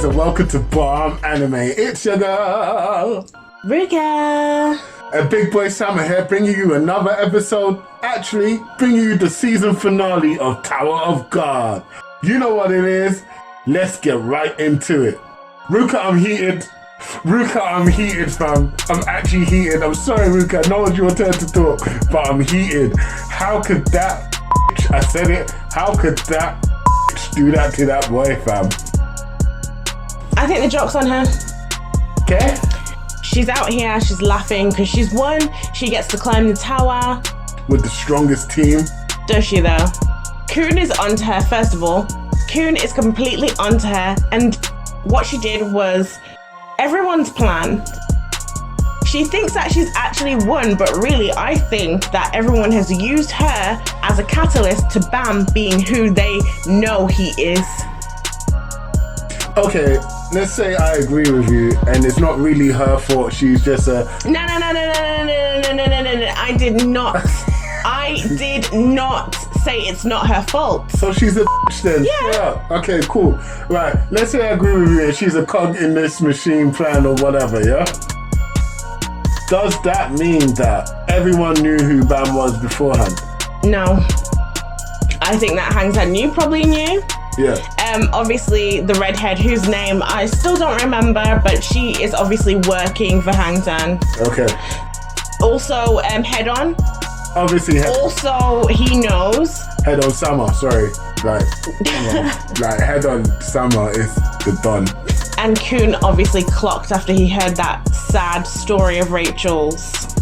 guys, and welcome to Baam Anime. It's your girl, Rika. And Big Boy Summer here, bringing you another episode. Actually, bringing you the season finale of Tower of God. You know what it is. Let's get right into it. Ruka, I'm heated. Fam. I'm actually heated. I'm sorry, Ruka. No one's your turn to talk, but I'm heated. How could that I said it. How could that do that to that boy, fam? I think the joke's on her. Okay. She's out here, she's laughing because she's won. She gets to climb the tower. With the strongest team. Does she though? Kun is onto her, first of all. Kun is completely onto her. And what she did was everyone's plan. She thinks that she's actually won, but really I think that everyone has used her as a catalyst to Baam being who they know he is. Okay, let's say I agree with you, and it's not really her fault. She's just a... No. I did not say it's not her fault. So she's a then? Yeah. Okay, cool. Right, let's say I agree with you, and she's a cog in this machine plan or whatever, yeah? Does that mean that everyone knew who Baam was beforehand? No. I think that Hang Tan you probably knew. Yeah. Obviously the redhead whose name I still don't remember, but she is obviously working for Hang Tan. Okay. Also, Head On. Obviously Also, he knows. Head On Summer, sorry. Like Head On Summer is the Don. And Kun obviously clocked after he heard that sad story of Rachel's.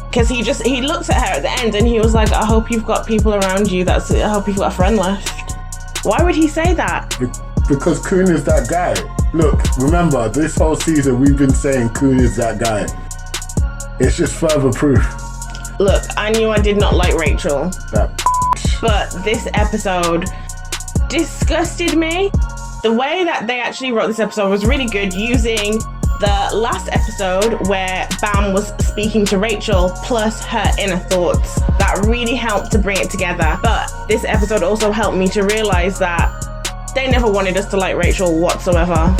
Because he looks at her at the end and he was like, I hope you've got people around you. I hope you've got a friend left. Why would he say that? Because Kun is that guy. Look, remember, this whole season we've been saying Kun is that guy. It's just further proof. Look, I knew I did not like Rachel. But this episode disgusted me. The way that they actually wrote this episode was really good, using the last episode where Baam was speaking to Rachel plus her inner thoughts. That really helped to bring it together. But this episode also helped me to realize that they never wanted us to like Rachel whatsoever.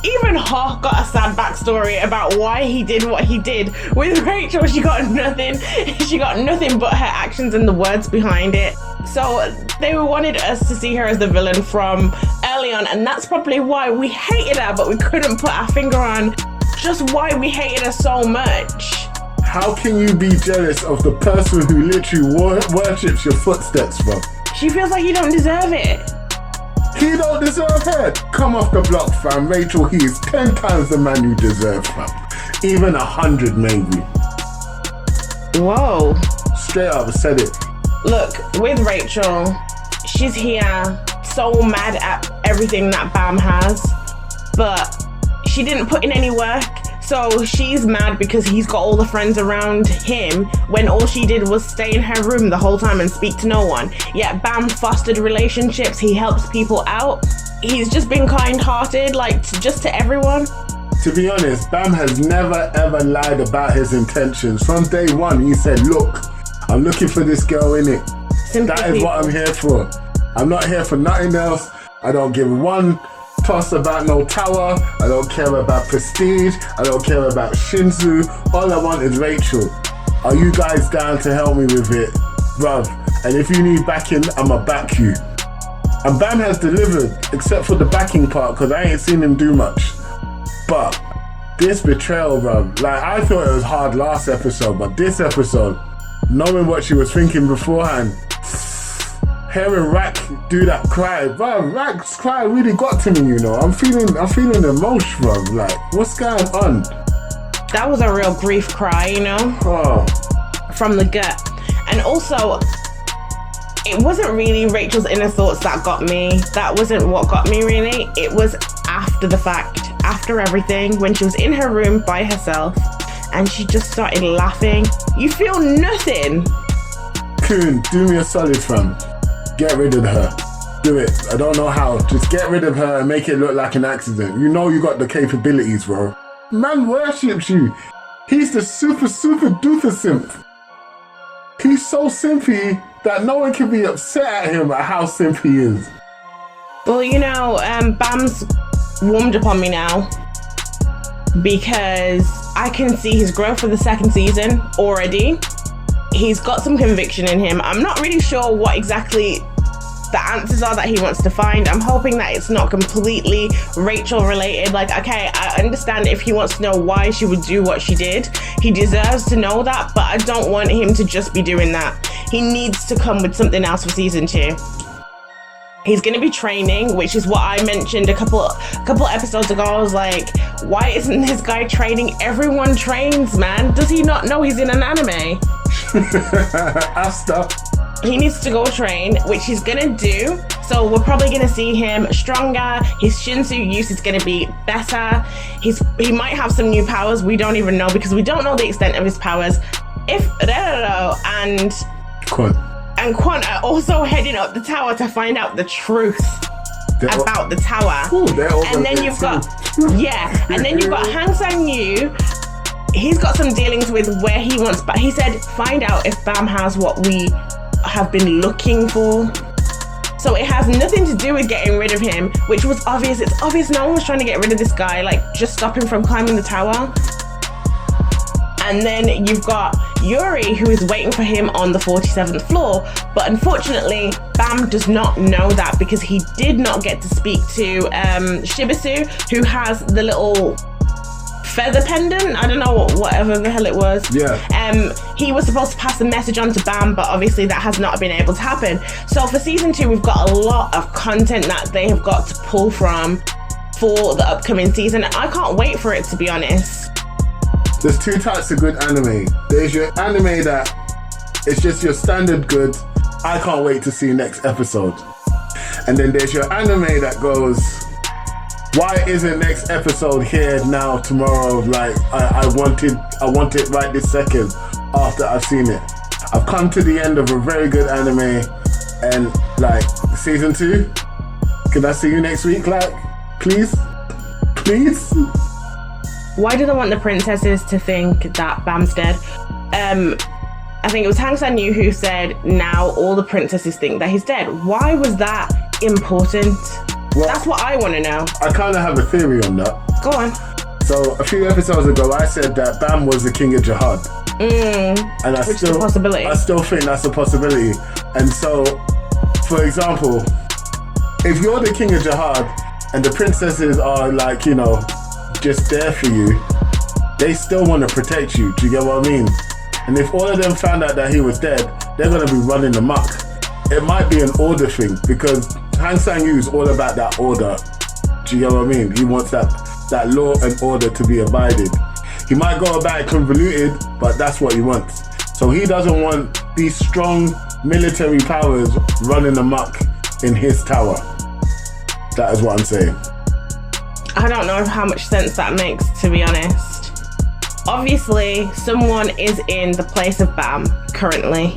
Even Ho got a sad backstory about why he did what he did. With Rachel, she got nothing. She got nothing but her actions and the words behind it. So they wanted us to see her as the villain from early on, and that's probably why we hated her, but we couldn't put our finger on just why we hated her so much. How can you be jealous of the person who literally worships your footsteps, bro? She feels like you don't deserve it. He don't deserve her. Come off the block, fam. Rachel, he is 10 times the man you deserve, fam. Even 100, maybe. Whoa. Straight up, I said it. Look, with Rachel, she's here so mad at everything that Baam has, but she didn't put in any work. So she's mad because he's got all the friends around him when all she did was stay in her room the whole time and speak to no one. Yet Baam fostered relationships, he helps people out. He's just been kind-hearted, just to everyone. To be honest, Baam has never ever lied about his intentions. From day one, he said, look, I'm looking for this girl, innit? That is what I'm here for. I'm not here for nothing else. I don't give one toss about no tower. I don't care about prestige. I don't care about Shinzu. All I want is Rachel. Are you guys down to help me with it? Bruv. And if you need backing, I'ma back you. And Baam has delivered, except for the backing part, because I ain't seen him do much. But this betrayal, bruv. I thought it was hard last episode, but this episode, knowing what she was thinking beforehand, hearing Rack do that cry, bro. Rack's cry really got to me, you know. I'm feeling emotion, bro. What's going on? That was a real grief cry, you know? Oh. From the gut. And also, it wasn't really Rachel's inner thoughts that got me. That wasn't what got me, really. It was after the fact, after everything, when she was in her room by herself and she just started laughing. You feel nothing. Kun, do me a solid, fam. Get rid of her. Do it. I don't know how. Just get rid of her and make it look like an accident. You know you got the capabilities, bro. Man worships you. He's the super duper simp. He's so simpy that no one can be upset at him at how simp he is. Well, you know, Baam's warmed up on me now because I can see his growth for the second season already. He's got some conviction in him. I'm not really sure what exactly the answers are that he wants to find. I'm hoping that it's not completely Rachel related. Like, okay, I understand if he wants to know why she would do what she did. He deserves to know that, but I don't want him to just be doing that. He needs to come with something else for season 2. He's going to be training, which is what I mentioned a couple episodes ago. I was like, why isn't this guy training? Everyone trains, man. Does he not know he's in an anime? Asta. He needs to go train, which he's gonna do. So we're probably gonna see him stronger. His Shinsu use is gonna be better. He might have some new powers. We don't even know because we don't know the extent of his powers. If and Quant are also heading up the tower to find out the truth about the tower. And then you've got Hang Sang-yu. He's got some dealings with where he wants, but he said find out if Baam has what we have been looking for. So it has nothing to do with getting rid of him, which was obvious. It's obvious no one was trying to get rid of this guy, like just stop him from climbing the tower. And then you've got Yuri, who is waiting for him on the 47th floor. But unfortunately, Baam does not know that because he did not get to speak to Shibisu, who has the little feather pendant. I don't know, whatever the hell it was. Yeah. He was supposed to pass the message on to Baam, but obviously that has not been able to happen. So for season 2, we've got a lot of content that they have got to pull from for the upcoming season. I can't wait for it, to be honest. There's 2 types of good anime. There's your anime that it's just your standard good, I can't wait to see next episode. And then there's your anime that goes, why isn't next episode here now, tomorrow? Like I want it right this second after I've seen it. I've come to the end of a very good anime, and like season 2, can I see you next week? Like, please? Why do they want the princesses to think that Baam's dead? I think it was Hang Sang-yu who said now all the princesses think that he's dead. Why was that important? Well, that's what I want to know. I kind of have a theory on that. Go on. So a few episodes ago, I said that Baam was the king of jihad. And which is a possibility. I still think that's a possibility. And so, for example, if you're the king of jihad and the princesses are like, you know, just there for you, they still want to protect you. Do you get what I mean? And if all of them found out that he was dead, they're going to be running amok. It might be an order thing because Hang Sang-yu is all about that order. Do you get what I mean? He wants that law and order to be abided. He might go about it convoluted, but that's what he wants. So he doesn't want these strong military powers running amok in his tower. That is what I'm saying. I don't know how much sense that makes, to be honest. Obviously, someone is in the place of Baam currently.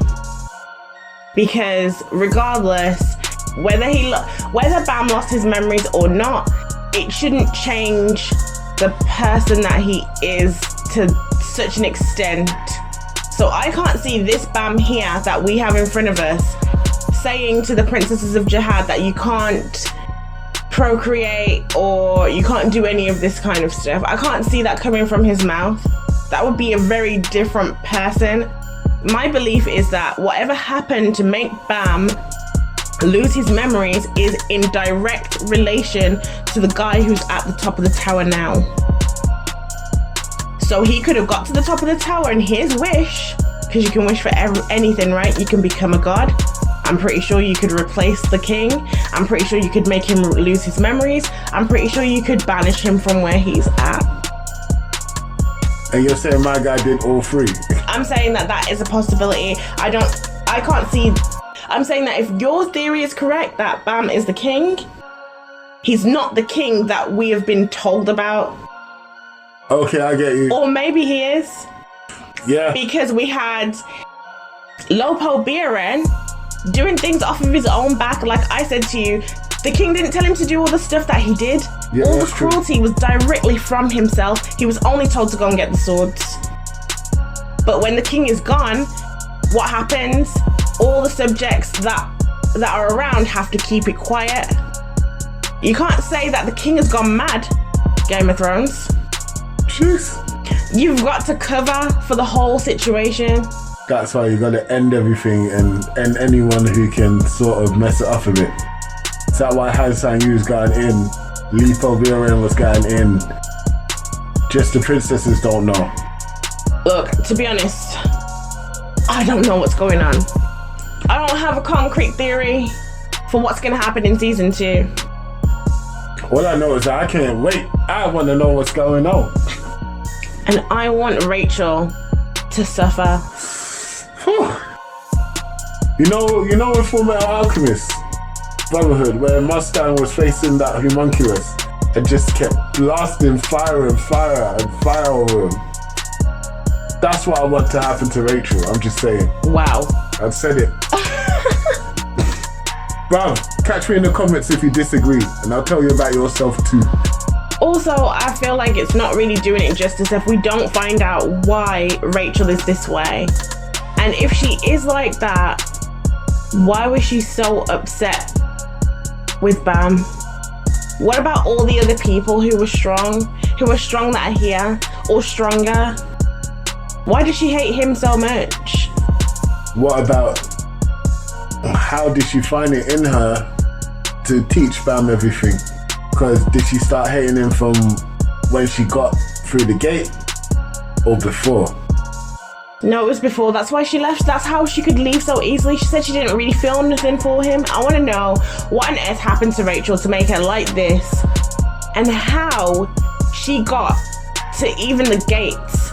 Because regardless, whether Baam lost his memories or not, it shouldn't change the person that he is to such an extent. So I can't see this Baam here that we have in front of us saying to the princesses of jihad that you can't procreate or you can't do any of this kind of stuff. I can't see that coming from his mouth. That would be a very different person. My belief is that whatever happened to make Baam lose his memories is in direct relation to the guy who's at the top of the tower now. So he could have got to the top of the tower and his wish, because you can wish for anything, right? You can become a god. I'm pretty sure you could replace the king. I'm pretty sure you could make him lose his memories. I'm pretty sure you could banish him from where he's at. And you're saying my guy did all 3? I'm saying that is a possibility. I can't see. I'm saying that if your theory is correct, that Baam is the king, he's not the king that we have been told about. Okay, I get you. Or maybe he is. Yeah. Because we had Lopo Biren doing things off of his own back. Like I said to you, the king didn't tell him to do all the stuff that he did. Yeah, all the cruelty was directly from himself. He was only told to go and get the swords. But when the king is gone, what happens? All the subjects that are around have to keep it quiet. You can't say that the king has gone mad, Game of Thrones. Jeez. You've got to cover for the whole situation. That's why you got to end everything and anyone who can sort of mess it up a bit. Is that why Han Sang-Yu's gotten in? Lee Poverian was gotten in. Just the princesses don't know. Look, to be honest, I don't know what's going on. I don't have a concrete theory for what's going to happen in season 2. All I know is that I can't wait. I want to know what's going on. And I want Rachel to suffer. You know in Fullmetal Alchemist Brotherhood, where Mustang was facing that homunculus and just kept blasting fire and fire and fire over him. That's what I want to happen to Rachel. I'm just saying. Wow. I've said it. Bruv, catch me in the comments if you disagree, and I'll tell you about yourself too. Also, I feel like it's not really doing it justice if we don't find out why Rachel is this way. And if she is like that, why was she so upset with Baam? What about all the other people who were strong that are here, or stronger? Why does she hate him so much? What about how did she find it in her to teach Baam everything? Because did she start hating him from when she got through the gate or before? No, it was before. That's why she left. That's how she could leave so easily. She said she didn't really feel nothing for him. I want to know what on earth happened to Rachel to make her like this, and how she got to even the gates.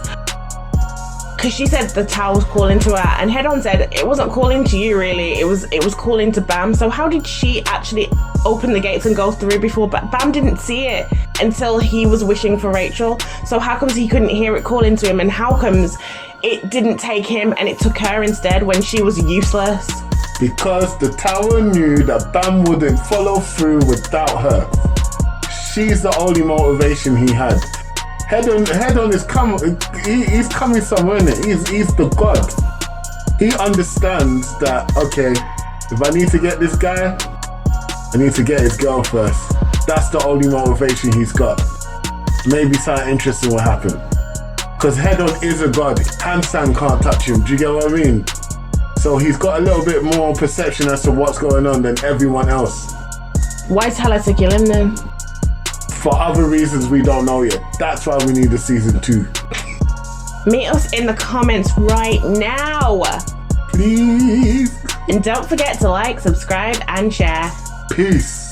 Because she said the tower was calling to her, and Head-On said it wasn't calling to you really. It was calling to Baam. So how did she actually open the gates and go through before? But Baam didn't see it until he was wishing for Rachel. So how comes he couldn't hear it calling to him, and how comes it didn't take him and it took her instead when she was useless? Because the tower knew that Baam wouldn't follow through without her. She's the only motivation he had. Head-On is coming. He's coming somewhere, isn't it? He's the god. He understands that, okay, if I need to get this guy, I need to get his girl first. That's the only motivation he's got. Maybe something interesting will happen. Because Head-On is a god. Han Sang can't touch him. Do you get what I mean? So he's got a little bit more perception as to what's going on than everyone else. Why tell her to kill him then? For other reasons we don't know yet. That's why we need a season 2. Meet us in the comments right now. Please. And don't forget to like, subscribe, and share. Peace.